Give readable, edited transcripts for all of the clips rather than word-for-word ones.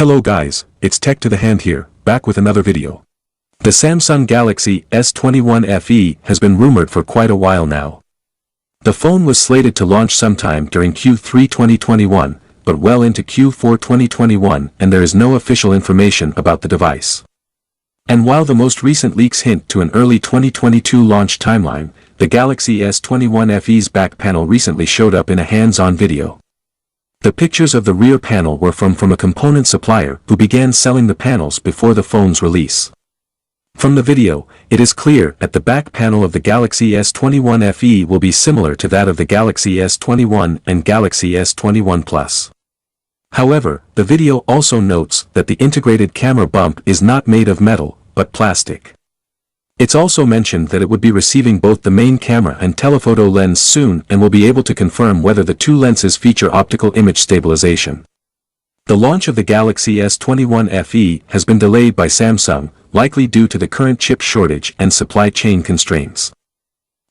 Hello guys, it's Tech to the Hand here, back with another video. The Samsung Galaxy S21 FE has been rumored for quite a while now. The phone was slated to launch sometime during Q3 2021, but well into Q4 2021, and there is no official information about the device. And while the most recent leaks hint to an early 2022 launch timeline, the Galaxy S21 FE's back panel recently showed up in a hands-on video. The pictures of the rear panel were from a component supplier who began selling the panels before the phone's release. From the video, it is clear that the back panel of the Galaxy S21 FE will be similar to that of the Galaxy S21 and Galaxy S21 Plus. However, the video also notes that the integrated camera bump is not made of metal, but plastic. It's also mentioned that it would be receiving both the main camera and telephoto lens soon and will be able to confirm whether the two lenses feature optical image stabilization. The launch of the Galaxy S21 FE has been delayed by Samsung, likely due to the current chip shortage and supply chain constraints.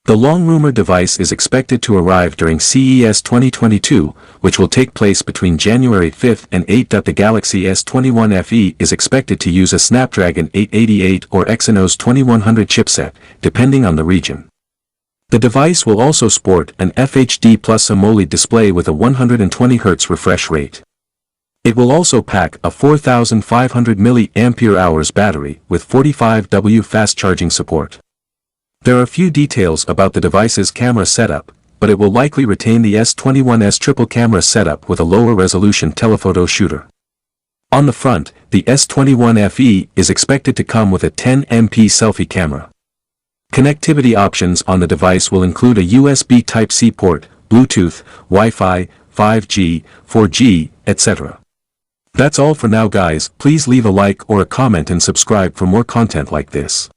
The long-rumored device is expected to arrive during CES 2022, which will take place between January 5 and 8. The Galaxy S21 FE is expected to use a Snapdragon 888 or Exynos 2100 chipset, depending on the region. The device will also sport an FHD Plus AMOLED display with a 120Hz refresh rate. It will also pack a 4500 mAh battery with 45W fast charging support. There are few details about the device's camera setup, but it will likely retain the S21's triple camera setup with a lower resolution telephoto shooter. On the front, the S21 FE is expected to come with a 10MP selfie camera. Connectivity options on the device will include a USB Type-C port, Bluetooth, Wi-Fi, 5G, 4G, etc. That's all for now guys. Please leave a like or a comment and subscribe for more content like this.